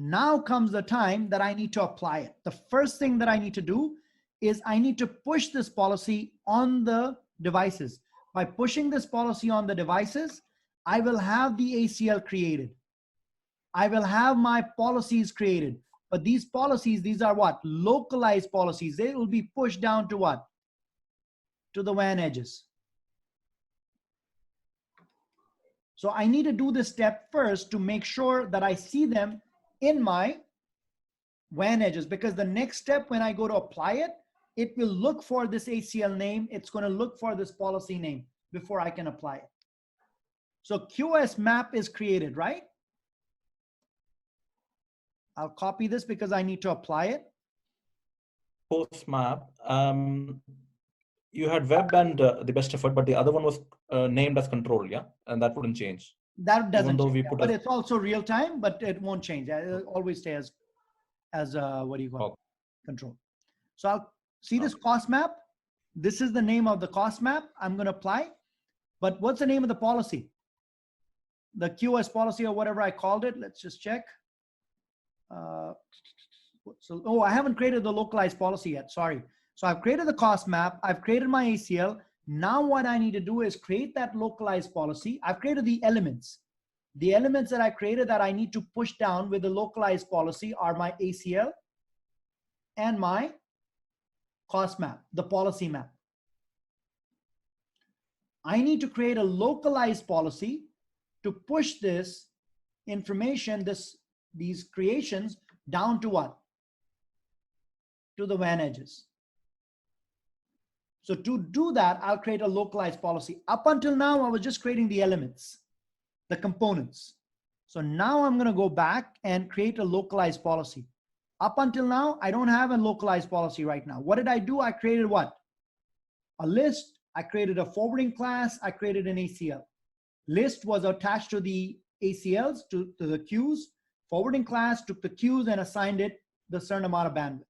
Now comes the time that I need to apply it. The first thing that I need to do is I need to push this policy on the devices. By pushing this policy on the devices, I will have the ACL created. I will have my policies created. But these policies, these are what? Localized policies. They will be pushed down to what? To the WAN edges. So I need to do this step first to make sure that I see them in my WAN edges, because the next step when I go to apply it, it will look for this ACL name. It's going to look for this policy name before I can apply it. So QoS map is created, right? I'll copy this because I need to apply it. Post map. You had web and the best effort, but the other one was named as control, yeah? And that wouldn't change. That doesn't change, we put but it's also real time, but it won't change. It'll always stay as what do you call it? Control. So I'll see this cost map. This is the name of the cost map I'm going to apply. But what's the name of the policy? The QoS policy or whatever I called it. Let's just check. I haven't created the localized policy yet. Sorry. So I've created the cost map. I've created my ACL. Now what I need to do is create that localized policy. I've created the elements. The elements that I created that I need to push down with the localized policy are my ACL and my cost map, the policy map. I need to create a localized policy to push this information, these creations down to what? To the WAN edges. So to do that, I'll create a localized policy. Up until now, I was just creating the elements, the components. So now I'm going to go back and create a localized policy. Up until now, I don't have a localized policy right now. What did I do? I created what? A list. I created a forwarding class. I created an ACL. List was attached to the ACLs, to the queues. Forwarding class took the queues and assigned it the certain amount of bandwidth.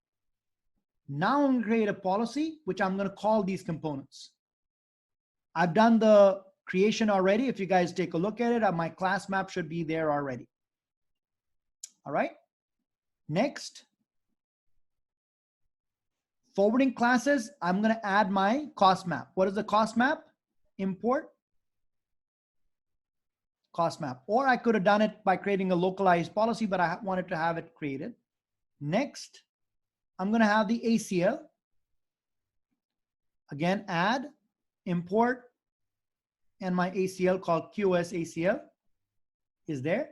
Now I'm going to create a policy, which I'm going to call these components. I've done the creation already. If you guys take a look at it, my class map should be there already. All right. Next, forwarding classes, I'm going to add my cost map. What is the cost map? Import cost map. Or I could have done it by creating a localized policy, but I wanted to have it created. Next, I'm going to have the ACL. Again, add, import, and my ACL called QoS ACL is there,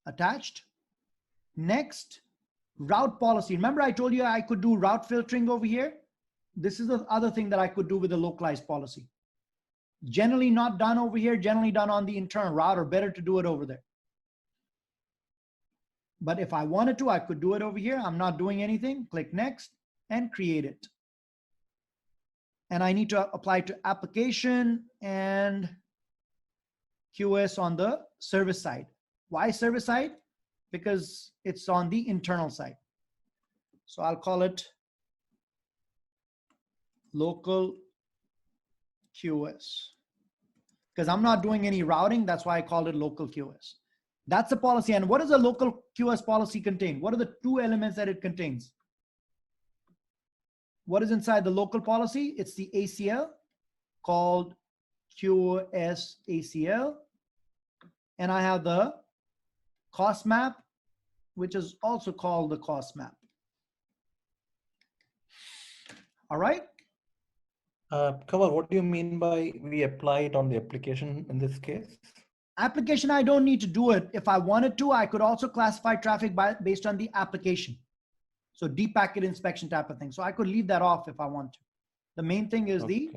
attached. Next, route policy. Remember I told you I could do route filtering over here? This is the other thing that I could do with the localized policy. Generally not done over here, generally done on the internal router. Better to do it over there. But if I wanted to, I could do it over here. I'm not doing anything. Click next and create it. And I need to apply to application and QoS on the service side. Why service side? Because it's on the internal side. So I'll call it local QoS. Because I'm not doing any routing, that's why I called it local QoS. That's the policy. And what does a local QoS policy contain? What are the two elements that it contains? What is inside the local policy? It's the ACL called QoS ACL. And I have the cost map, which is also called the cost map. All right. Kaval, what do you mean by we apply it on the application in this case? Application, I don't need to do it. If I wanted to, I could also classify traffic based on the application. So deep packet inspection type of thing. So I could leave that off if I want to. The main thing is the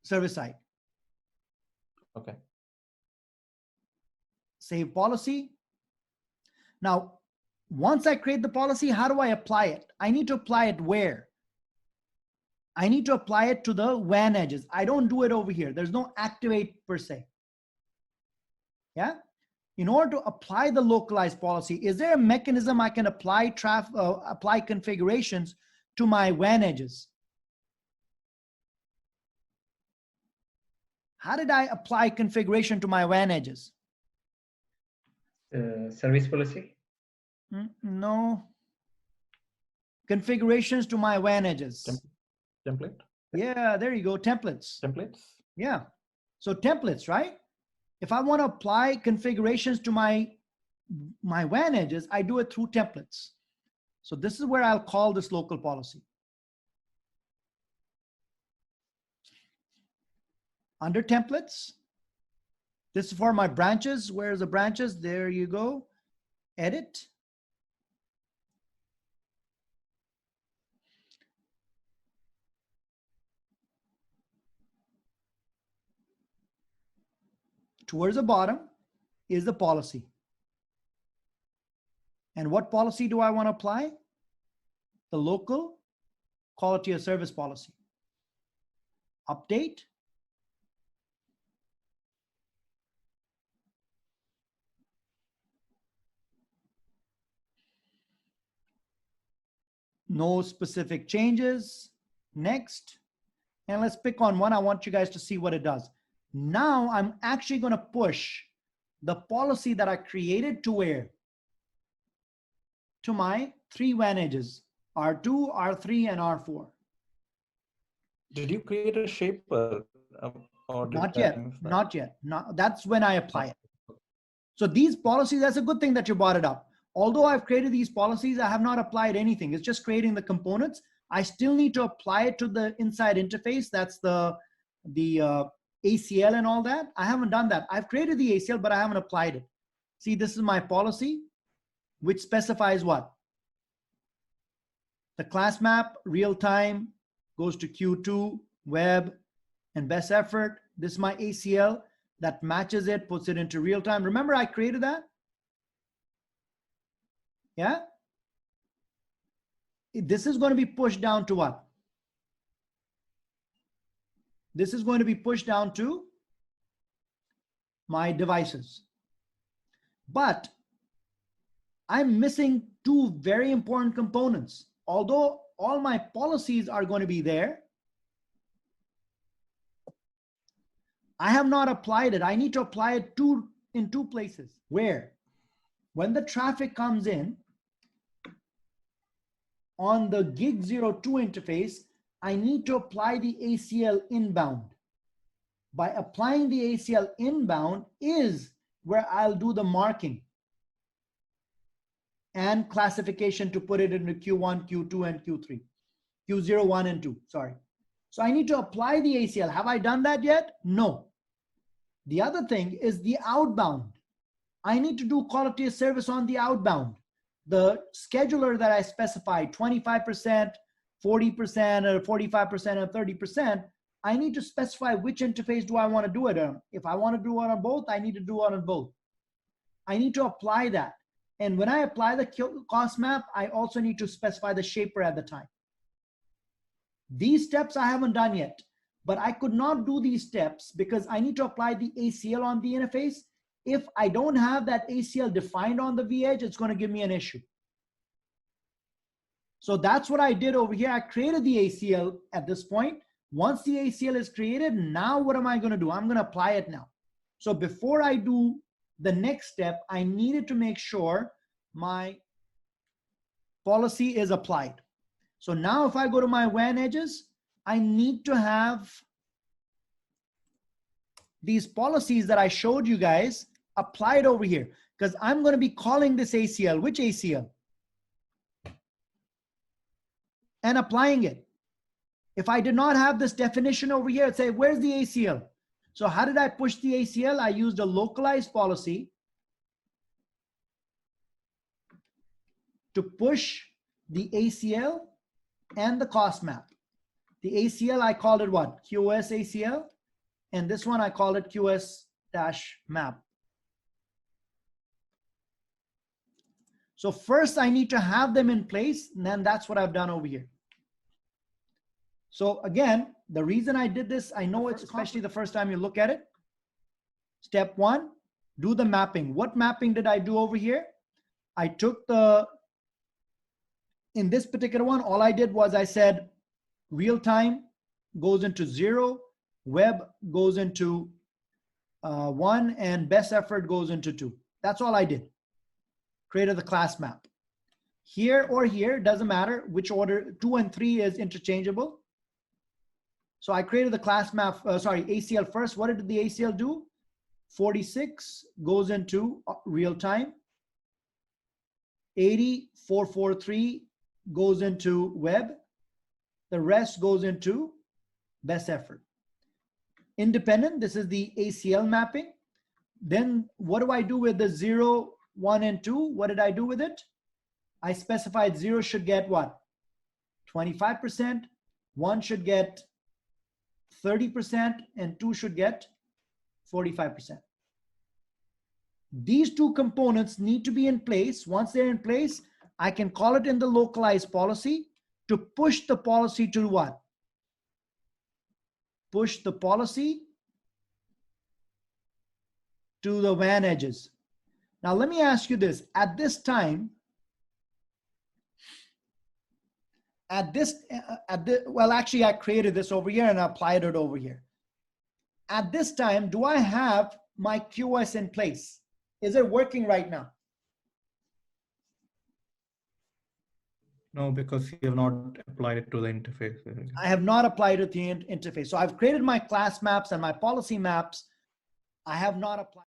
service side. Okay. Save policy. Now, once I create the policy, how do I apply it? I need to apply it where? I need to apply it to the WAN edges. I don't do it over here. There's no activate per se. Yeah. In order to apply the localized policy, is there a mechanism I can apply apply configurations to my WAN edges? How did I apply configuration to my WAN edges? Service policy? No. Configurations to my WAN edges. Template? Yeah, there you go. Templates. Templates? Yeah. So templates, right? If I want to apply configurations to my WAN edges, I do it through templates. So this is where I'll call this local policy. Under templates, this is for my branches. Where's the branches? There you go. Edit. Towards the bottom is the policy. And what policy do I want to apply? The local quality of service policy. Update. No specific changes. Next. And let's pick on one. I want you guys to see what it does. Now I'm actually going to push the policy that I created to where? To my 3 WAN edges, R2, R3, and R4. Did you create a shaper? Not yet. Not yet. That's when I apply it. So these policies, that's a good thing that you brought it up. Although I've created these policies, I have not applied anything. It's just creating the components. I still need to apply it to the inside interface. That's the ACL and all that. I haven't done that. I've created the ACL, but I haven't applied it. See, this is my policy, which specifies what? The class map, real time, goes to Q2, web, and best effort. This is my ACL that matches it, puts it into real time. Remember I created that? Yeah? This is going to be pushed down to what? This is going to be pushed down to my devices. But I'm missing 2 very important components. Although all my policies are going to be there, I have not applied it. I need to apply it in 2 places. Where? When the traffic comes in on the gig 02 interface, I need to apply the ACL inbound. By applying the ACL inbound is where I'll do the marking and classification to put it into Q1, Q2, and Q3. Q0, 1, and 2, sorry. So I need to apply the ACL. Have I done that yet? No. The other thing is the outbound. I need to do quality of service on the outbound. The scheduler that I specified, 25%, 40%, or 45%, or 30%, I need to specify which interface do I want to do it on. If I want to do it on both, I need to do it on both. I need to apply that. And when I apply the cost map, I also need to specify the shaper at the time. These steps I haven't done yet, but I could not do these steps because I need to apply the ACL on the interface. If I don't have that ACL defined on the vEdge, it's going to give me an issue. So that's what I did over here. I created the ACL at this point. Once the ACL is created, now what am I going to do? I'm going to apply it now. So before I do the next step, I needed to make sure my policy is applied. So now if I go to my WAN edges, I need to have these policies that I showed you guys applied over here, because I'm going to be calling this ACL. Which ACL? And applying it. If I did not have this definition over here, I'd say, where's the ACL? So how did I push the ACL? I used a localized policy to push the ACL and the cost map. The ACL, I called it what? QoS ACL. And this one, I called it QoS-map. So first I need to have them in place, and then that's what I've done over here. So again, the reason I did this, I know it's especially the first time you look at it. Step 1, do the mapping. What mapping did I do over here? I took in this particular one, all I did was I said real time goes into 0, web goes into 1, and best effort goes into 2. That's all I did. created the class map. Here or here, doesn't matter which order, 2 and 3 is interchangeable. So I created the class map, ACL first. What did the ACL do? 46 goes into real time. 80,443 goes into web. The rest goes into best effort. Independent, this is the ACL mapping. Then what do I do with the 0, 1, and 2? What did I do with it? I specified 0 should get what? 25%, 1 should get 30%, and 2 should get 45%. These two components need to be in place. Once they're in place, I can call it in the localized policy to push the policy to what? Push the policy to the WAN edges. Now, let me ask you this. At this time, well, actually, I created this over here and I applied it over here. At this time, do I have my QoS in place? Is it working right now? No, because you have not applied it to the interface. I have not applied it to the interface. So I've created my class maps and my policy maps. I have not applied.